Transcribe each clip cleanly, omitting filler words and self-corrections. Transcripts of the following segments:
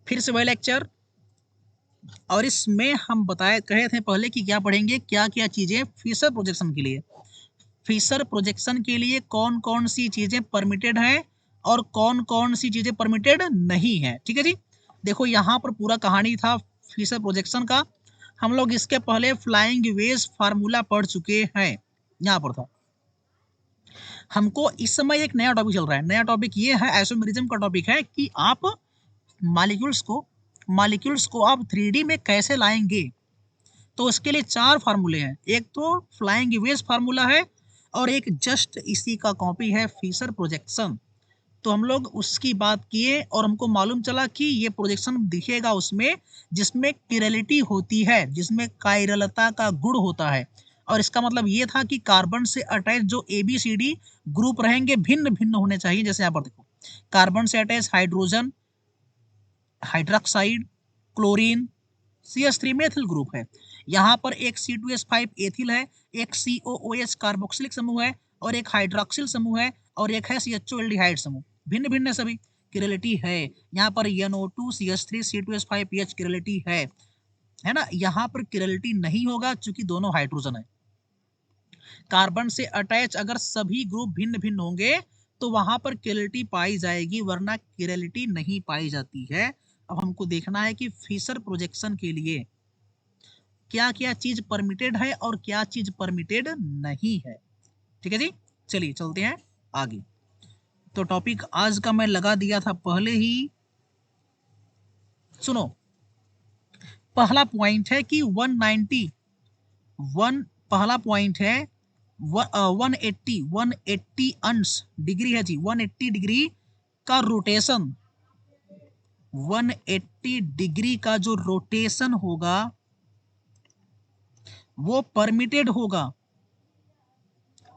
फिर से वही लेक्चर, और इसमें हम बताए कहे थे पहले कि क्या पढ़ेंगे, क्या क्या चीजें फिशर प्रोजेक्शन के लिए, फिशर प्रोजेक्शन के लिए कौन कौन सी चीजें परमिटेड हैं और कौन कौन सी चीजें परमिटेड नहीं है। ठीक है जी। देखो यहाँ पर पूरा कहानी था फिशर प्रोजेक्शन का। हम लोग इसके पहले फ्लाइंग वेज फार्मूला पढ़ चुके हैं, यहाँ पर था। हमको इस समय एक नया टॉपिक चल रहा है। नया टॉपिक ये है, आइसोमेरिज्म का टॉपिक है कि आप मॉलिक्यूल्स को आप 3D में कैसे लाएंगे। तो उसके लिए 4 फार्मूले हैं। एक तो फ्लाइंग वेज फार्मूला है और एक जस्ट इसी का कॉपी है फिशर प्रोजेक्शन। तो हम लोग उसकी बात किए और हमको मालूम चला कि ये प्रोजेक्शन दिखेगा उसमें जिसमें किरलिटी होती है, जिसमें कायरलता का गुण होता है। और इसका मतलब ये था कि कार्बन से अटैच जो ABCD ग्रुप रहेंगे भिन्न भिन्न होने चाहिए। जैसे यहाँ पर देखो, कार्बन से attach hydrogen, hydroxide, chlorine, CH3 methyl group है। यहाँ पर एक C2H5 एथिल है, एक COOH कार्बोक्सिलिक समूह है और एक हाइड्रोक्सिल समूह है और एक है CHO एल्डिहाइड समूह। भिन्न भिन्न सभी किरलिटी है। यहाँ पर NO2 CH3 C2H5 पीएच किरलिटी है ना। यहाँ पर किरलिटी नहीं होगा क्योंकि दोनों हाइड्रोजन है। कार्बन से अटैच अगर सभी ग्रुप भिन्न भिन्न होंगे तो वहां पर किरलिटी पाई जाएगी, वरना किरलिटी नहीं पाई जाती है। अब हमको देखना है कि फिशर प्रोजेक्शन के लिए क्या क्या चीज परमिटेड है और क्या चीज परमिटेड नहीं है। ठीक है जी, चलिए चलते हैं आगे। तो टॉपिक आज का मैं लगा दिया था पहले ही, सुनो। पहला पॉइंट है कि 191, पहला पॉइंट है 180 अंश डिग्री है जी, 180 डिग्री का रोटेशन, 180 डिग्री का जो रोटेशन होगा वो परमिटेड होगा।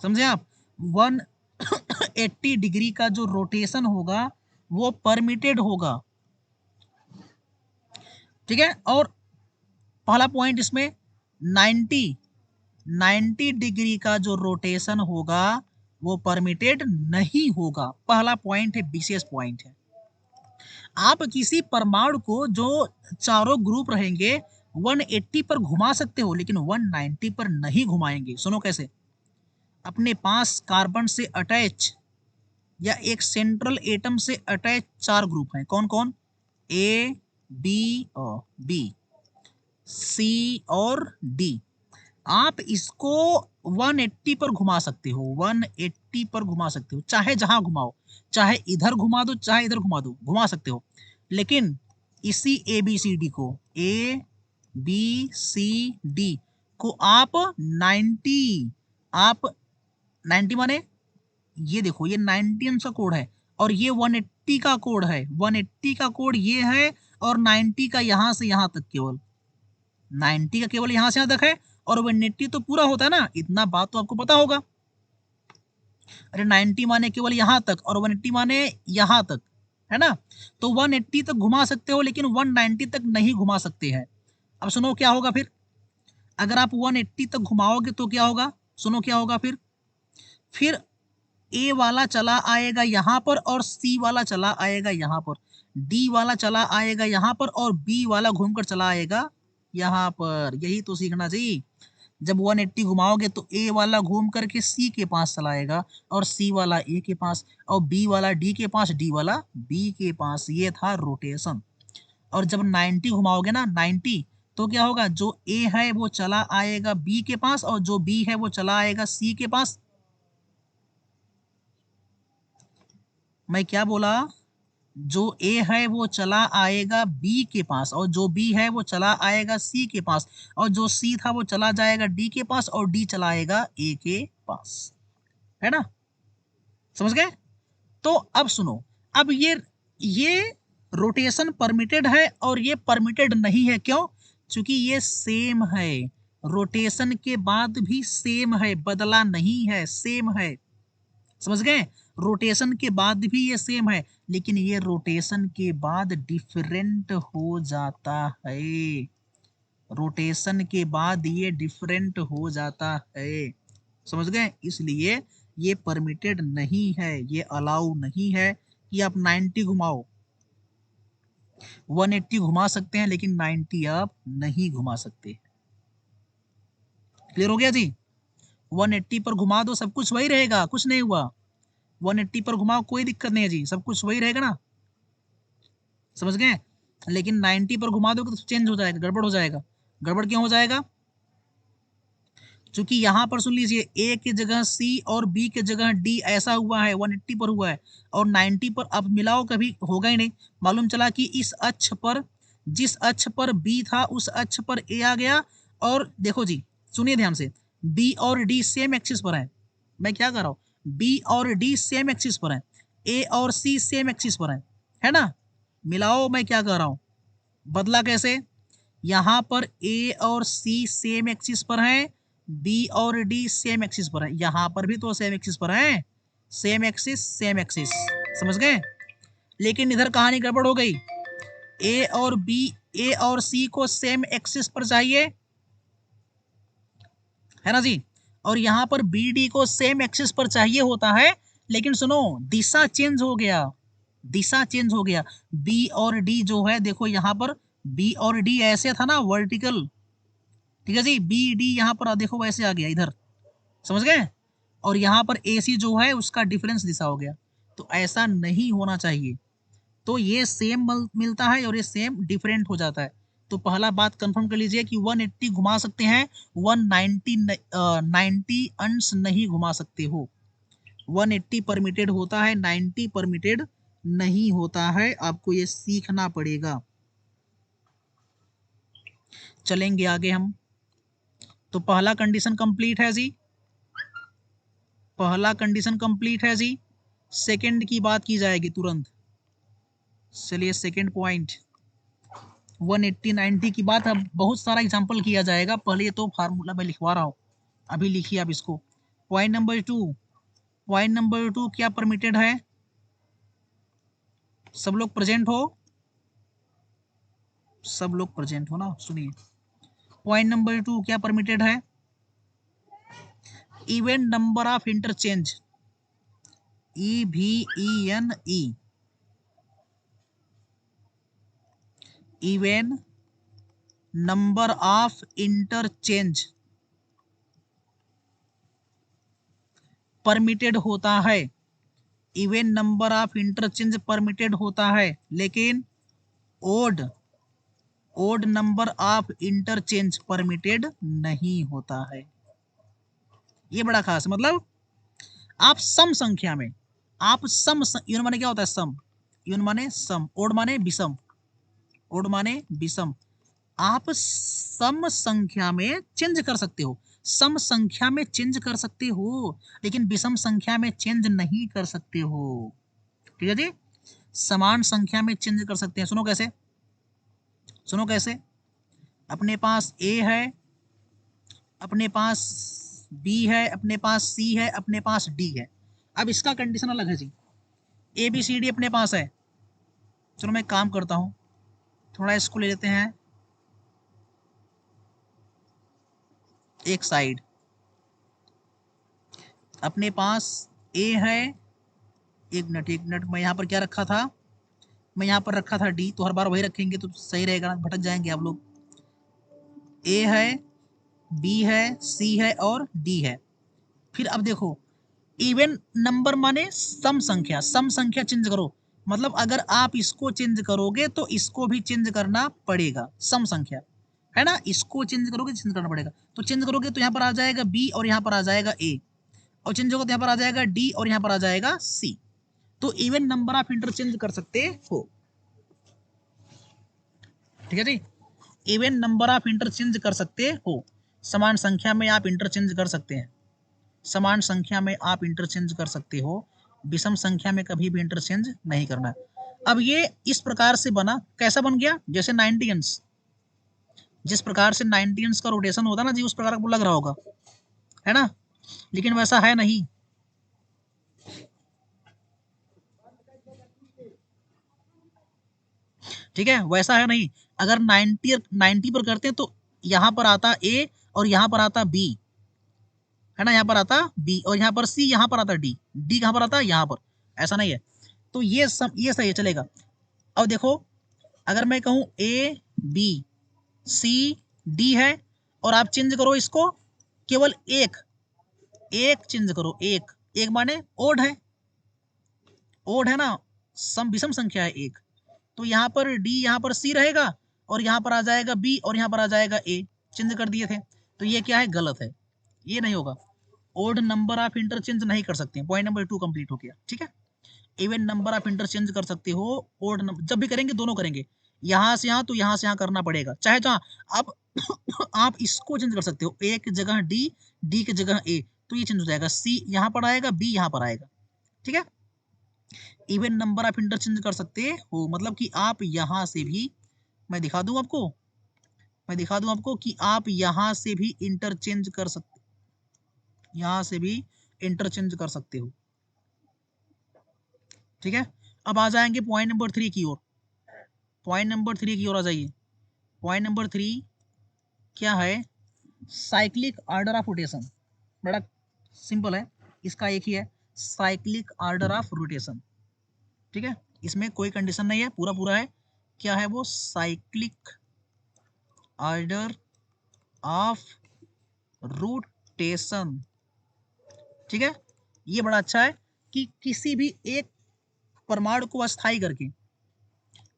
समझे आप? 180 डिग्री का जो रोटेशन होगा वो परमिटेड होगा। ठीक है। और पहला पॉइंट इसमें 90 डिग्री का जो रोटेशन होगा वो परमिटेड नहीं होगा। पहला पॉइंट है, विशेष पॉइंट है। आप किसी परमाणु को जो चारों ग्रुप रहेंगे 180 पर घुमा सकते हो लेकिन 190 पर नहीं घुमाएंगे। सुनो कैसे। अपने पास कार्बन से अटैच या एक सेंट्रल एटम से अटैच 4 ग्रुप हैं। कौन कौन? A, B और B, C और D। आप इसको 180 पर घुमा सकते हो, 180 पर घुमा सकते हो, चाहे जहां घुमाओ, चाहे इधर घुमा दो चाहे इधर घुमा दो, घुमा सकते हो। लेकिन इसी ABCD को, ABCD को आप 90, आप 90 माने ये देखो, ये 90 का कोड है और ये 180 का कोड है। 180 का कोड ये है और 90 का यहां से यहां तक, केवल 90 का केवल यहां से यहां तक है और 180 तो पूरा होता है ना। इतना बात तो आपको पता होगा। अरे 90 माने केवल यहां तक और 180 माने यहां तक, है ना। तो 180 तक घुमा सकते हो लेकिन 190 तक नहीं घुमा सकते हैं। अब सुनो क्या होगा फिर। अगर आप 180 तक घुमाओगे तो क्या होगा, सुनो क्या होगा फिर ए वाला चला आएगा यहां पर और सी वाला चला आएगा यहां पर, डी वाला चला आएगा यहां पर और बी वाला घूमकर चला आएगा यहां पर। यही तो सीखना चाहिए। जब 180 घुमाओगे तो ए वाला घूम करके सी के पास चला आएगा और सी वाला ए के पास और बी वाला डी के पास, डी वाला बी के पास। ये था रोटेशन। और जब 90 घुमाओगे ना, 90, तो क्या होगा, जो ए है वो चला आएगा बी के पास और जो बी है वो चला आएगा सी के पास। मैं क्या बोला? जो ए है वो चला आएगा बी के पास और जो बी है वो चला आएगा सी के पास और जो सी था वो चला जाएगा डी के पास और डी चला आएगा ए के पास, है ना। समझ गए? तो अब सुनो। अब ये रोटेशन परमिटेड है और ये परमिटेड नहीं है। क्यों? क्योंकि ये सेम है, रोटेशन के बाद भी सेम है, बदला नहीं है, सेम है। समझ गए? रोटेशन के बाद भी ये सेम है लेकिन ये रोटेशन के बाद डिफरेंट हो जाता है। रोटेशन के बाद ये डिफरेंट हो जाता है। समझ गए? इसलिए ये परमिटेड नहीं है, ये अलाउ नहीं है कि आप 90 घुमाओ 180 घुमा सकते हैं लेकिन 90 आप नहीं घुमा सकते। क्लियर हो गया जी? 180 पर घुमा दो, सब कुछ वही रहेगा, कुछ नहीं हुआ। 180 पर घुमाओ, कोई दिक्कत नहीं है जी, सब कुछ वही रहेगा ना, समझ गए? लेकिन 90 पर घुमा दोगे तो चेंज हो जाएगा, गड़बड़ हो जाएगा। गड़बड़ क्यों हो जाएगा? क्योंकि यहाँ पर सुन लीजिए, ए की जगह सी और बी की जगह डी ऐसा हुआ है, 180 पर हुआ है, और 90 पर अब मिलाओ कभी होगा ही नहीं। मालूम चला कि इस अक्ष पर, जिस अक्ष पर बी था उस अक्ष पर ए आ गया, और देखो जी, सुनिए ध्यान से, बी और डी सेम एक्सिस पर है। मैं क्या कर रहा हूँ, बी और डी सेम एक्सिस पर है, ए और सी सेम एक्सिस पर है ना? मिलाओ, मैं क्या कर रहा हूँ, बदला कैसे? यहाँ पर ए और सी सेम एक्सिस पर है, बी और डी सेम एक्सिस पर है, यहाँ पर भी तो सेम एक्सिस पर है, सेम एक्सिस सेम एक्सिस, समझ गए? लेकिन इधर कहानी गड़बड़ हो गई, ए और बी, ए और सी को सेम एक्सिस पर चाहिए, है ना जी, और यहाँ पर बी डी को सेम एक्सिस पर चाहिए होता है, लेकिन सुनो, दिशा चेंज हो गया, दिशा चेंज हो गया। बी और डी जो है, देखो यहाँ पर बी और डी ऐसे था ना, वर्टिकल, ठीक है जी, बी डी यहाँ पर देखो वैसे आ गया इधर, समझ गए? और यहाँ पर ए सी जो है उसका डिफरेंस दिशा हो गया, तो ऐसा नहीं होना चाहिए। तो ये सेम मिलता है और ये सेम डिफरेंट हो जाता है। तो पहला बात कंफर्म कर लीजिए कि 180 घुमा सकते हैं, 90 अंश नहीं घुमा सकते हो। 180 परमिटेड होता है, 90 परमिटेड नहीं होता है, आपको ये सीखना पड़ेगा। चलेंगे आगे हम। तो पहला कंडीशन कंप्लीट है जी, पहला कंडीशन कंप्लीट है जी। सेकंड की बात की जाएगी तुरंत। चलिए सेकंड पॉइंट, 180 90 की बात, अब बहुत सारा एग्जांपल किया जाएगा, पहले तो फार्मूला मैं लिखवा रहा हूँ, अभी लिखिए आप इसको। पॉइंट नंबर 2, पॉइंट नंबर 2 क्या परमिटेड है? सब लोग प्रेजेंट हो, सब लोग प्रेजेंट हो ना, सुनिए। पॉइंट नंबर 2 क्या परमिटेड है? Even number of interchange, EVENE, even number of interchange permitted होता है, even number of interchange permitted होता है, लेकिन odd number of interchange permitted नहीं होता है। ये बड़ा खास, मतलब आप सम संख्या में, आप सम, यून माने क्या होता है, सम, यून माने सम, ओड माने विषम, ओड माने विषम, आप सम संख्या में चेंज कर सकते हो, सम संख्या में चेंज कर सकते हो, लेकिन विषम संख्या में चेंज नहीं कर सकते हो, ठीक है जी? समान संख्या में चेंज कर सकते हैं। सुनो कैसे, सुनो कैसे, अपने पास ए है, अपने पास बी है, अपने पास सी है, अपने पास डी है। अब इसका कंडीशन अलग है जी, ए बी सी डी अपने पास है। चलो मैं काम करता हूँ, थोड़ा इसको ले लेते हैं एक साइड। अपने पास ए है, एक मिनट एक मिनट, मैं यहाँ पर क्या रखा था, मैं यहाँ पर रखा था डी, तो हर बार वही रखेंगे तो सही रहेगा, भटक जाएंगे आप लोग। ए है, बी है, सी है और डी है। फिर अब देखो, इवन नंबर माने सम संख्या, सम संख्या चेंज करो, मतलब अगर आप इसको चेंज करोगे तो इसको भी चेंज करना पड़ेगा, सम संख्या है ना, इसको चेंज करोगे चेंज करना पड़ेगा, तो चेंज करोगे तो यहाँ पर आ जाएगा बी और यहाँ पर आ जाएगा ए, और चेंज होगा तो यहाँ पर आ जाएगा डी और यहाँ पर आ जाएगा सी। तो इवन नंबर आप इंटरचेंज कर सकते हो, ठीक है जी, इवन नंबर आप इंटरचेंज कर सकते हो, समान संख्या में आप इंटरचेंज कर सकते हैं, समान संख्या में आप इंटरचेंज कर सकते हो, विषम संख्या में कभी भी इंटरचेंज नहीं करना। अब ये इस प्रकार से बना, कैसा बन गया, जैसे 90 अंश, जिस प्रकार से 90 अंश का रोटेशन होता ना जी, उस प्रकार आपको लग रहा होगा, है ना, लेकिन वैसा है नहीं, ठीक है, वैसा है नहीं। अगर 90 पर करते तो यहाँ पर आता ए और यहाँ पर आता बी, है ना, यहाँ पर आता बी और यहाँ पर सी, यहाँ पर आता डी, डी कहाँ पर आता, यहाँ पर, ऐसा नहीं है। तो ये सही है, चलेगा। अब देखो, अगर मैं कहूं ए बी सी डी है और आप चेंज करो इसको, केवल एक एक चेंज करो, एक एक माने ओड है, ओड है ना, सम विषम संख्या है एक, तो यहाँ पर डी यहाँ पर सी रहेगा और यहाँ पर आ जाएगा बी और यहाँ पर आ जाएगा ए, चेंज कर दिए थे, तो ये क्या है, गलत है, ये नहीं होगा। ओड नंबर आप इंटरचेंज नहीं कर सकते। पॉइंट नंबर 2 कंप्लीट हो गया। ठीक है, इवन नंबर आप इंटरचेंज कर सकते हो, ओड नंबर जब भी करेंगे दोनों करेंगे, यहां से यहां तो यहां से यहां करना पड़ेगा, चाहे जहां अब आप इसको चेंज कर सकते हो, ए की जगह डी, डी की जगह ए, तो ये चेंज हो जाएगा, सी यहां पर आएगा, बी यहां पर आएगा। ठीक है, इवन नंबर आप इंटरचेंज कर सकते हो, मतलब कि आप यहां से भी, मैं दिखा दूं आपको, मैं दिखा दूं आपको कि आप यहां से भी इंटरचेंज कर सकते, यहां से भी इंटरचेंज कर सकते हो। ठीक है, अब आ जाएंगे पॉइंट नंबर 3 की ओर, पॉइंट नंबर 3 की ओर आ जाइए। पॉइंट नंबर 3 क्या है, साइक्लिक ऑर्डर ऑफ रोटेशन, बड़ा सिंपल है, इसका एक ही है, साइक्लिक ऑर्डर ऑफ रोटेशन। ठीक है, इसमें कोई कंडीशन नहीं है, पूरा पूरा है, क्या है वो, साइक्लिक ऑर्डर ऑफ रोटेशन। ठीक है, ये बड़ा अच्छा है कि किसी भी एक परमाणु को अस्थाई करके,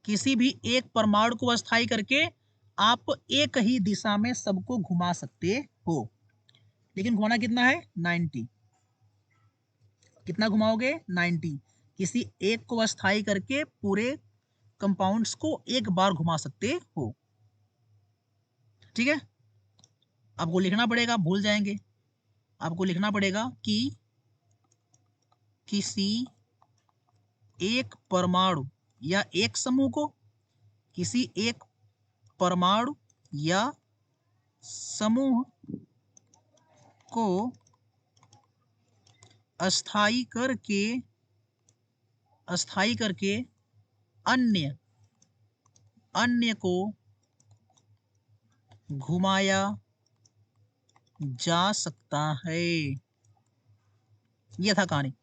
किसी भी एक परमाणु को अस्थाई करके आप एक ही दिशा में सबको घुमा सकते हो, लेकिन घुमाना कितना है, 90, कितना घुमाओगे, 90, किसी एक को अस्थाई करके पूरे कंपाउंड्स को एक बार घुमा सकते हो। ठीक है, आपको लिखना पड़ेगा, भूल जाएंगे, आपको लिखना पड़ेगा कि किसी एक परमाणु या एक समूह को, किसी एक परमाणु या समूह को अस्थाई करके, अस्थाई करके अन्य अन्य को घुमाया जा सकता है। यह था कहानी,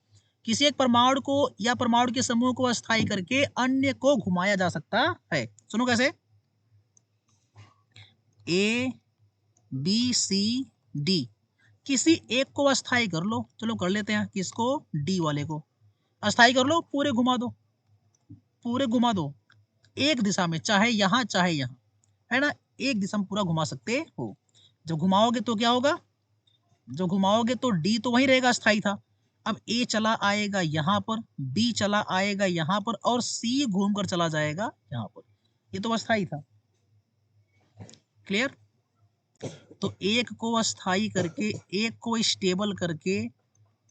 किसी एक परमाणु को या परमाणु के समूह को अस्थाई करके अन्य को घुमाया जा सकता है। सुनो कैसे, ए बी सी डी, किसी एक को अस्थाई कर लो, चलो कर लेते हैं, किसको, डी वाले को अस्थाई कर लो, पूरे घुमा दो, पूरे घुमा दो एक दिशा में, चाहे यहां चाहे यहां, है ना, एक दिशा में पूरा घुमा सकते हो। जब घुमाओगे तो क्या होगा, जो घुमाओगे तो डी तो वहीं रहेगा, अस्थाई था, अब ए चला आएगा यहाँ पर, बी चला आएगा यहाँ पर और सी घूमकर चला जाएगा यहाँ पर, ये तो अस्थाई था। क्लियर, तो एक को अस्थाई करके, एक को स्टेबल करके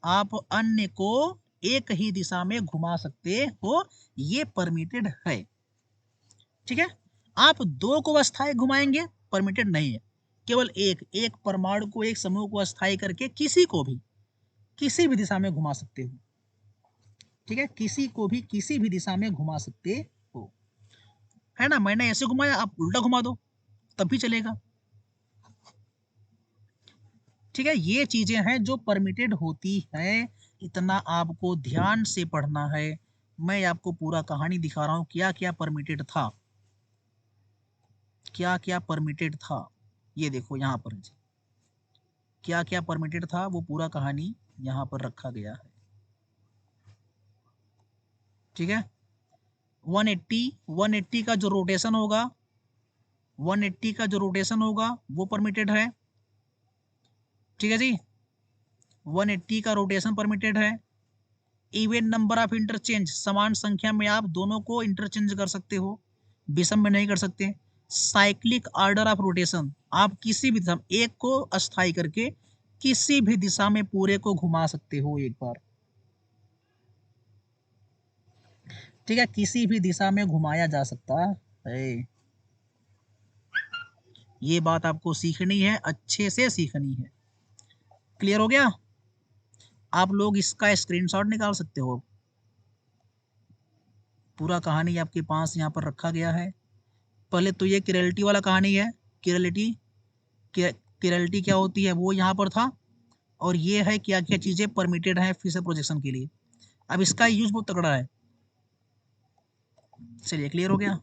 आप अन्य को एक ही दिशा में घुमा सकते हो, ये परमिटेड है। ठीक है, आप दो को अस्थाई घुमाएंगे, परमिटेड नहीं है, केवल एक परमाणु को, एक समूह को अस्थाई करके किसी को भी किसी भी दिशा में घुमा सकते हो। ठीक है, किसी को भी किसी भी दिशा में घुमा सकते हो, है ना, मैंने ऐसे घुमाया, आप उल्टा घुमा दो तब भी चलेगा। ठीक है, ये चीजें हैं जो परमिटेड होती है, इतना आपको ध्यान से पढ़ना है। मैं आपको पूरा कहानी दिखा रहा हूं, क्या क्या परमिटेड था, क्या क्या परमिटेड था, ये देखो यहाँ पर क्या क्या परमिटेड था, वो पूरा कहानी यहाँ पर रखा गया है। ठीक है, 180 का जो रोटेशन होगा, 180 का जो रोटेशन होगा वो परमिटेड है। ठीक है जी, 180 का रोटेशन परमिटेड है। इवन नंबर ऑफ इंटरचेंज, समान संख्या में आप दोनों को इंटरचेंज कर सकते हो, विषम में नहीं कर सकते। साइक्लिक ऑर्डर ऑफ रोटेशन, आप किसी भी दिशा, एक को अस्थाई करके किसी भी दिशा में पूरे को घुमा सकते हो एक बार। ठीक है, किसी भी दिशा में घुमाया जा सकता है, ये बात आपको सीखनी है, अच्छे से सीखनी है। क्लियर हो गया, आप लोग इसका स्क्रीनशॉट निकाल सकते हो, पूरा कहानी आपके पास यहाँ पर रखा गया है। पहले तो ये किरलिटी वाला कहानी है, किरलिटी, किरलिटी क्या होती है वो यहाँ पर था, और ये है क्या क्या चीजें परमिटेड है फिशर प्रोजेक्शन के लिए। अब इसका यूज बहुत तगड़ा है। चलिए, क्लियर हो गया।